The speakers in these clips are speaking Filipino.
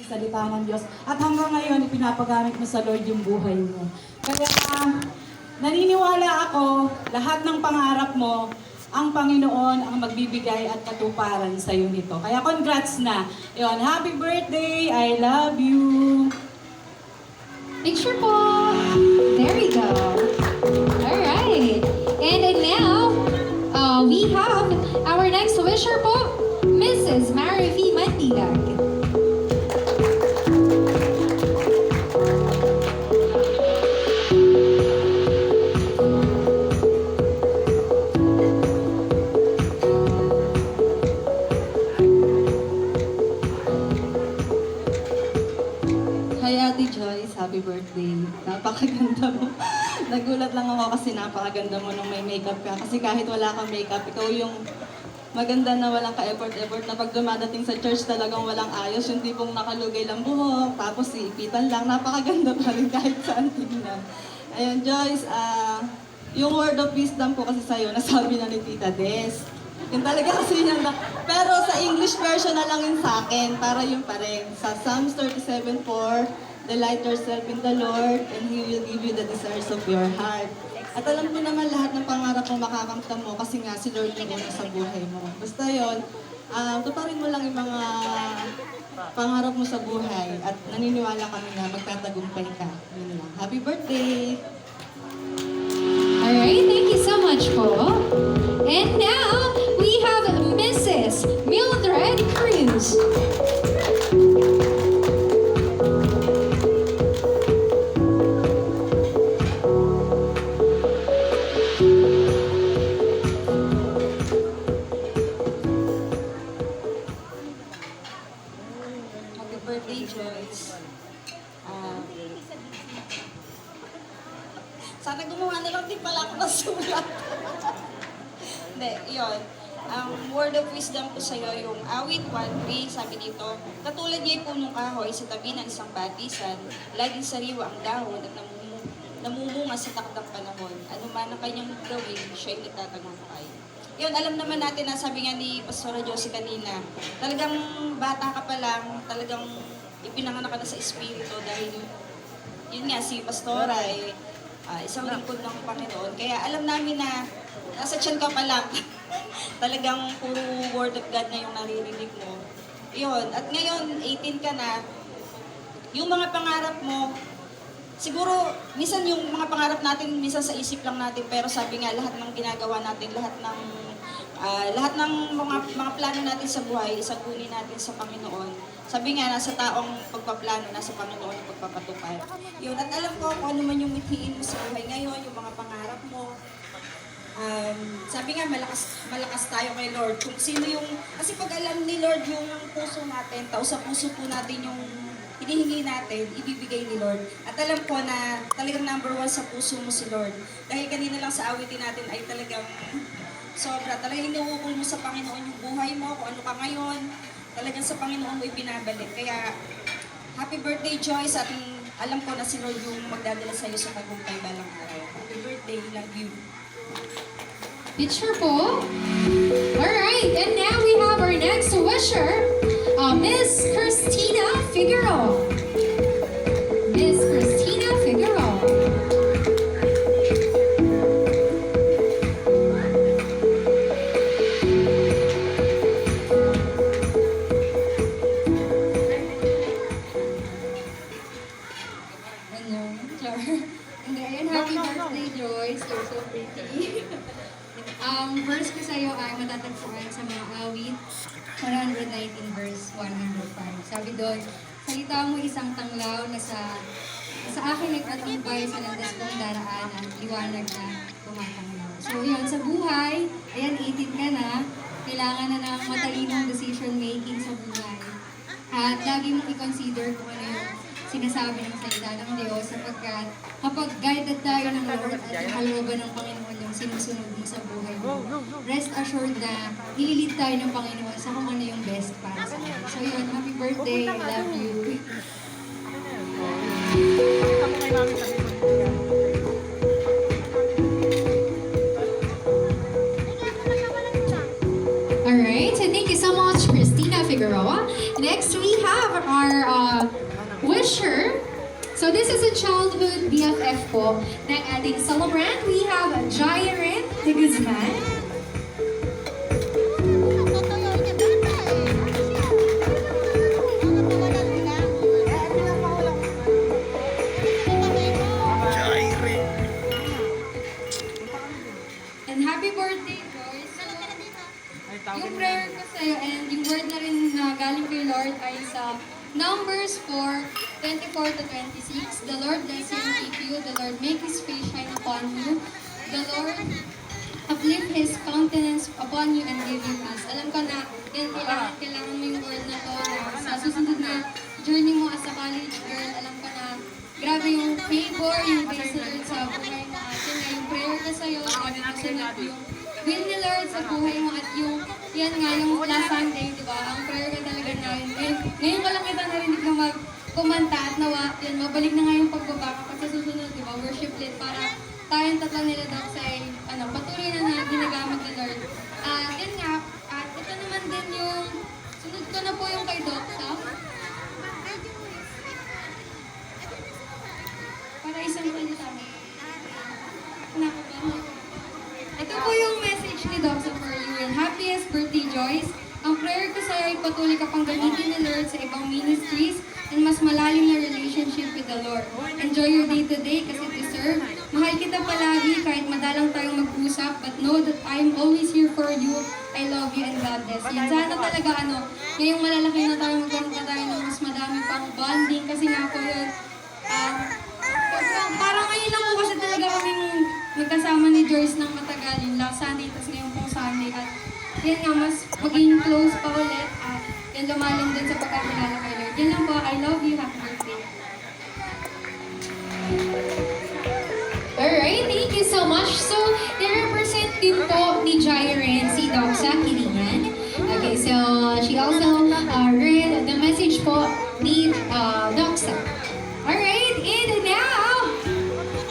salita ng Diyos. At hanggang ngayon, ipinapagamit mo sa Lord yung buhay mo. Kaya naniniwala ako, lahat ng pangarap mo, ang Panginoon ang magbibigay at katuparan sa iyo nito. Kaya congrats na. Yon, happy birthday, I love you. Picture po. There we go. Alright. And now, we have our next wisher po, Mrs. Mary V. Mandilag. Hi Ate Joyce, happy birthday. Napakaganda mo. Nagulat lang ako kasi napakaganda mo nung may makeup ka. Kasi kahit wala kang makeup, ikaw yung maganda na walang ka-effort-effort na pag dumadating sa church talagang walang ayos. Yung tipong nakalugay lang buhok, tapos iipitan lang. Napakaganda pa rin kahit saan tingnan. Ayun Joyce, yung word of wisdom ko kasi sa'yo, nasabi na ni Tita Des. Yun talaga kasi yan na. Pero sa English version na lang yun sa akin, para yun pa rin. Sa Psalms 37:4, delight yourself in the Lord, and He will give you the desires of your heart. At alam ko naman lahat ng pangarap mo makakamtan mo kasi nga si Lord yung una sa buhay mo. Basta yun, tuparin mo lang yung mga pangarap mo sa buhay at naniniwala kami na magtatagumpay ka. Yun lang. Happy birthday! Alright, thank you so much po. And now, we have Mrs. Mildred Cruz. Happy birthday, Joyce. Sana gumawa na lang din pala ako ng sulat. Hindi, yun. Ang word of wisdom ko sa'yo, yung awit 1B, sabi dito, katulad niya'y punong kahoy sa tabi ng isang batisan, laging sariwa ang dahon at namumunga sa takdang panahon. Ano man ang kanyang gawin, siya'y nagtatagumpay. Yun, alam naman natin na sabi nga ni Pastora Josie kanina, talagang bata ka pa lang, talagang ipinanganak ka na sa Espiritu dahil yun nga, si Pastora ay isang lingkod ng Panginoon. Kaya alam namin na nasa tiyan ka pa lang, talagang puro word of God na yung naririnig mo. Yun, at ngayon, 18 ka na, yung mga pangarap mo, siguro, minsan yung mga pangarap natin, minsan sa isip lang natin, pero sabi nga, lahat ng ginagawa natin, lahat ng mga plano natin sa buhay, isagunin natin sa Panginoon. Sabi nga, nasa taong pagpaplano, nasa Panginoon ang pagpapatupad. Yun, at alam ko kung ano man yung mithiin mo sa buhay ngayon, yung mga pangarap mo. Sabi nga, malakas tayo kay Lord. Kung sino yung, kasi pag alam ni Lord yung puso natin, tao sa puso po natin yung hinihingi natin, ibibigay ni Lord. At alam ko na talagang number 1 sa puso mo si Lord. Dahil kanina lang sa awitin natin ay talagang sobra. Talagang inuukol mo sa Panginoon yung buhay mo, kung ano ka ngayon. Talagang sa Panginoon mo ibinabalik. Kaya, happy birthday, Joyce. At alam ko na si Lord yung magdadala sa'yo sa tagumpay balang araw. Happy birthday, love you. Picture po. Alright, and now we have our next wisher, Miss Christina Figueroa. Miss Christina Figueroa. Ano? Char. Hindi, ayun, happy birthday, Joyce. You're so pretty. Verse ko sa'yo ay matatagpuan sa mga awit, 119 verse 105. Sabi doon, salita mo isang tanglaw na sa akin nagtatambay sa landas kong daraanan, liwanag na tumatanglaw. So yun, sa buhay, ayan, 18 ka na, kailangan na ng matalinong decision making sa buhay. At lagi mong i-consider kung ano yung sinasabi ng salita ng Diyos sapagkat kapag guided tayo ng Lord at yung kalooban ng Panginoon yung sinusunod mo sa buhay mo, rest assured na ililid tayo ng Panginoon sa kung ano yung best para sa atin. So yun, happy birthday, I love you. Alright, so thank you so much, Christina Figueroa. Next, we have our So this is a childhood BFF po ng ating celebrant. We have Jairen de Guzman. And happy birthday, Joyce. So, yung prayer ko sa'yo and yung word na rin na galing kay Lord ay sa Numbers 4:24 to 26. The Lord bless you and keep you. The Lord make His face shine upon you. The Lord uplift His countenance upon you and give you peace. Alam ko na yan, kailangan mo yung word na to na sa susunod na journey mo as a college girl. Alam ko na grabe yung favor, yung grace ni Lord sa buhay mo. At yun nga, yung prayer ko sa'yo, sabi ko sunod yung will ni Lord sa buhay mo at yung, yan nga, yung last Sunday, di ba? Ang prayer ko talaga na yun. Ngayon ko lang kita narinig na kumanta at nawa, yan, mabalik na nga yung pagbaba kapag sa susunod, di ba? Worship lead para tayong tatlo nila daw sa, patuloy na ginagamit ni Lord. At yan nga, at ito naman din yung, sunod ko na po yung kay Doc, para isang salita mo. Ito po yung message ni Doxa for you and happiest birthday, Joyce. Ang prayer ko sa'yo ay patuloy ka pang gamitin ni Lord sa ibang ministries and mas malalim na relationship with the Lord. Enjoy your day-to-day kasi deserve. Mahal kita palagi kahit madalang tayong mag-usap, but know that I'm always here for you. I love you and God bless you. Sana talaga ngayong malalaki na tayo, magkaroon pa tayo ng mas madami pang bonding kasi nga po yun. Parang ngayon lang po kasi talaga kaming magkasama ni Joyce ng matagal, yung last Sunday, tapos ngayon pong Sunday. At yan nga, mas maging close pa ulit at yan lumalim din sa pagkakilala kay Lord. Yan lang po, I love you, happy birthday. Alright, thank you so much. So, nirepresent din po ni Jairen si Doxa Kiringan. Okay, so she also read the message po ni Doxa. Alright, and now,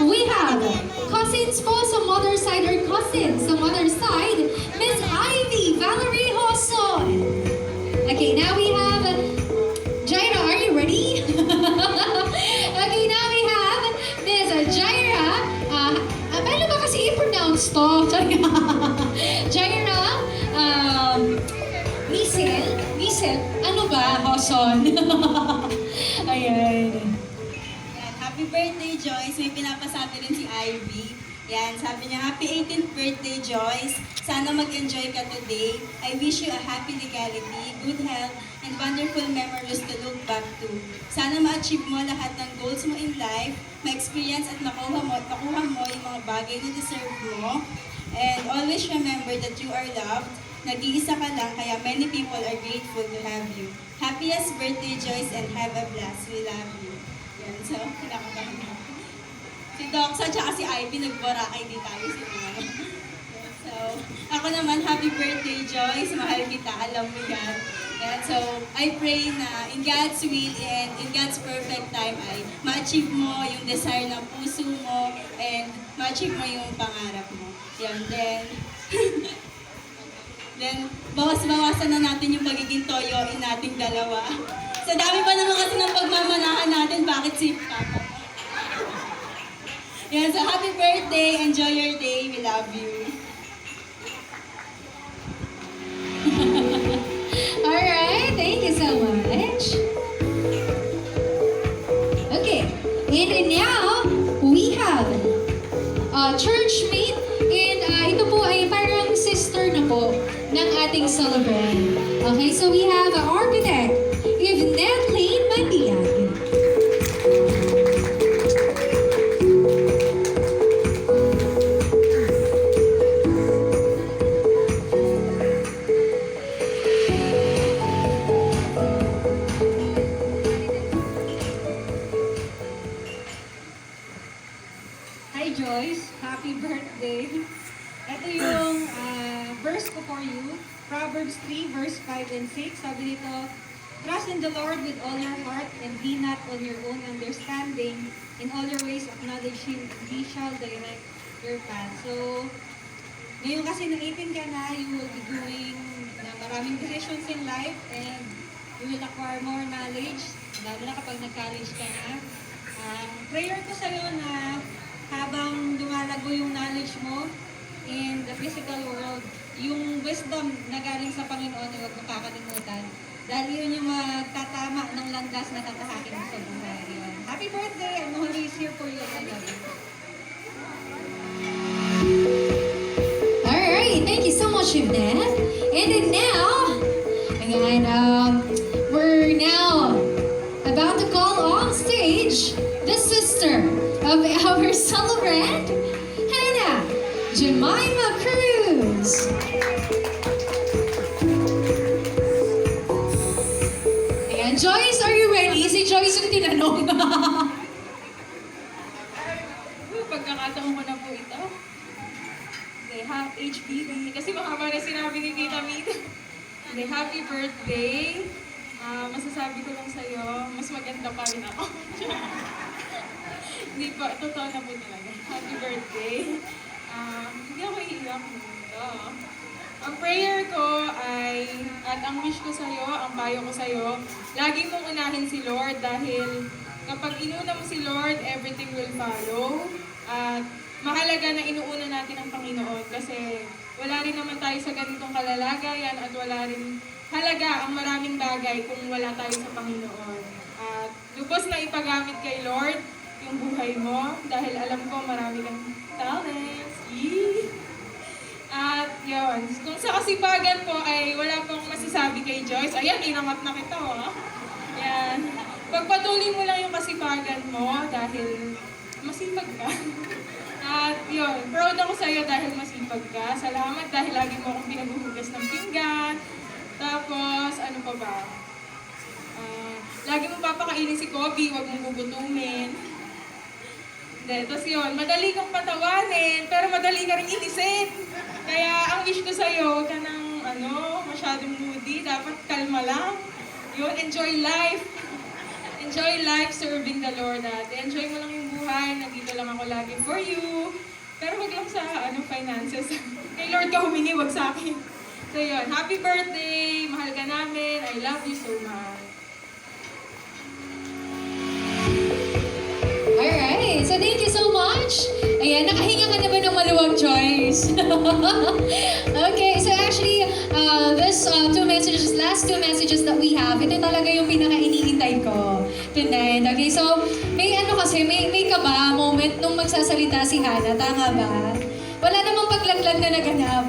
we have cousins po sa mother side or cousins sa mother side, Miss Ivy Valerie Hoson. Okay, now we have Jaira, are you ready? Okay, now we have Miss Jaira. Paano ba kasi i-pronounce to? Jaira, Michelle, ano ba? Hoson. Ayan. Yan, happy birthday, Joyce. May pinapasabi rin si Ivy. Yan, sabi niya, happy 18th birthday, Joyce. Sana mag-enjoy ka today. I wish you a happy legality, good health, and wonderful memories to look back to. Sana ma-achieve mo lahat ng goals mo in life, ma-experience at makuha mo yung mga bagay na deserve mo. And always remember that you are loved. Nag-iisa ka lang, kaya many people are grateful to have you. Happiest birthday, Joyce, and have a blast. We love you. Yan, so, kinakabahan ako. Si Doxa at si Ivy nagborakay di tayo si Mama. So, ako naman, happy birthday, Joyce. Mahal kita, alam mo yan. And so, I pray na in God's will and in God's perfect time ay ma-achieve mo yung desire ng puso mo and ma-achieve mo yung pangarap mo. Yan, then bawas-bawasan na natin yung pagiging toyoin nating dalawa. Sa dami pa naman kasi ng pagmamanahan natin, bakit si Papa? Yan, so happy birthday, enjoy your day, we love you. Alright, thank you so much. Okay, and now we have churchmate and ito po ay parang sister na po ng ating celebrant. Okay, so we have architect Yvette Lane Mandiag. Hi Joyce, happy birthday. Ito yung verse ko for you. Proverbs 3 verse 5 and 6. Sabi dito, trust in the Lord with all your heart and be not on your own understanding. In all your ways acknowledge Him, He shall direct your path. So, ngayon kasi na 18 ka na, you will be doing maraming decisions in life and you will acquire more knowledge, lalo na kapag nag-college ka na. Prayer ko sa'yo na habang lumalago yung knowledge mo in the physical world, yung wisdom na galing sa Panginoon ay huwag mong kakalimutan. Dahil yun yung magtatama ng landas na tatahakin mo sa buhay. Yun. Happy birthday! I'm Holy is here for you. I love you. Alright, thank you so much, Yvette. And then now, again, we're now about to call on stage the sister of our celebrant, Hannah Jemima Cruz. Ayan, Joyce, are you ready? Si Joyce yung tinanong. Pagkakataon ko na po ito. HBD. Kasi mahaba na sinabi ni Tita Meet. Happy birthday. Masasabi ko lang sa'yo, mas maganda pa rin ako. Hindi po, totoo na po talaga. Happy birthday. Hindi ako iiyak nito. Ang prayer ko ay, at ang wish ko sa'yo, ang payo ko sa'yo, lagi mong unahin si Lord dahil kapag inuna mo si Lord, everything will follow. At mahalaga na inuuna natin ang Panginoon kasi wala rin naman tayo sa ganitong kalalagayan at wala rin halaga ang maraming bagay kung wala tayo sa Panginoon. At lubos na ipagamit kay Lord yung buhay mo dahil alam ko marami kang talents. Yee! At yun, kung sa kasipagan po ay wala pong masasabi kay Joyce. Ayan, inangat na kita Yan. Pagpatuloy mo lang yung kasipagan mo dahil masipag ka. At yun, proud ako sa'yo dahil masipag ka. Salamat dahil lagi mo akong pinaghuhugas ng pinggan. Tapos, ano pa ba? Lagi mo papakainin si Kobe, huwag mong gugutumin. Tapos yun, madali kang patawanin, pero madali ka rin inisin. Kaya ang wish ko sa'yo, huwag ka nang masyadong moody. Dapat kalma lang. Yun, enjoy life. Enjoy life serving the Lord. Enjoy mo lang yung buhay. Nandito lang ako lagi for you. Pero wag lang sa finances. Kay Lord ka humingi, wag sa akin. So yun, happy birthday. Mahal ka namin. I love you so much. Alright, so thank you so much. Ayan, nakahinga ka na ba ng maluwag, Joyce? Okay, so actually, this last two messages that we have, ito talaga yung pinaka-iniintay ko tonight. Okay, so may may kaba moment nung magsasalita si Hannah, tama ba? Wala namang paglaglag na naganap.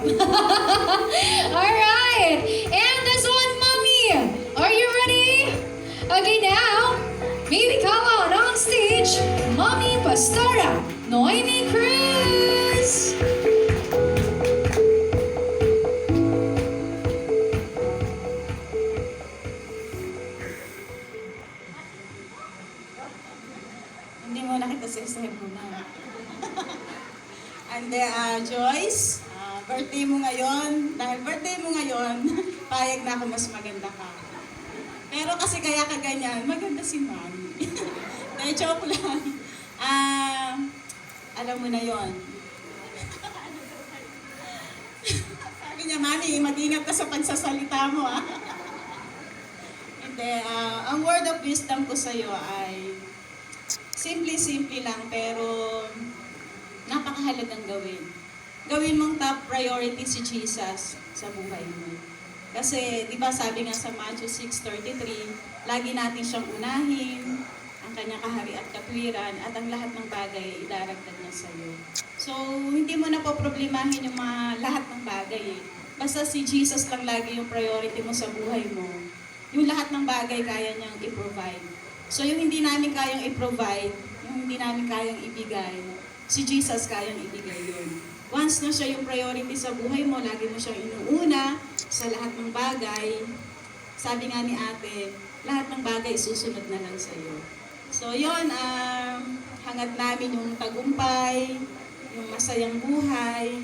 Alright, and this one, Mommy, are you ready? Okay, now, may we call on stage, Mommy Pastora Noemi Cruz. Hindi mo nakita sa muna. And Joyce, birthday mo ngayon. Dahil birthday mo ngayon, payag na ako mas maganda ka. Pero kasi kaya ka ganyan, maganda si Mami. Dahil joke lang. Alam mo na yon. Sabi niya, Mami, mag-ingat ka sa pagsasalita mo. Hindi, ang word of wisdom ko sa'yo ay simple lang pero napakahalagang gawin. Gawin mong top priority si Jesus sa buhay mo. Kasi, di ba sabi nga sa Matthew 6:33, lagi natin siyang unahin, ang kanyang kahari at katwiran, at ang lahat ng bagay idaragdag niya sa iyo. So, hindi mo na po problemahin yung lahat ng bagay Basta si Jesus lang lagi yung priority mo sa buhay mo. Yung lahat ng bagay kaya niyang i-provide. So, yung hindi namin kayang i-provide, yung hindi namin kayang ibigay, si Jesus kayang ibigay yun. Once na siya yung priority sa buhay mo, lagi mo siyang inuuna sa lahat ng bagay. Sabi nga ni ate, lahat ng bagay susunod na lang sa iyo. So yun, hangad namin yung tagumpay, yung masayang buhay,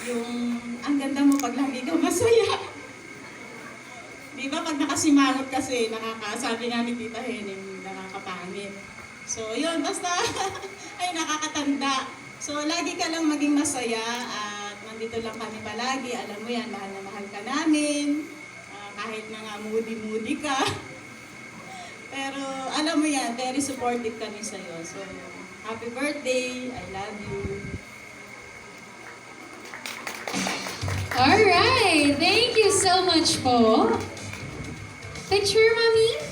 yung ang ganda mo pag lagi ka masaya. Di ba pag nakasimangot kasi, sabi nga ni Tita Henning, nakakapangit. So yun, basta ay nakakatanda. So lagi ka lang maging masaya at nandito lang kami palagi. Alam mo yan, mahal na mahal ka namin. Kahit na nga moody-moody ka. Pero alam mo yan, very supportive kami sa'yo. So, happy birthday. I love you. Alright, thank you so much po. Picture, Mami?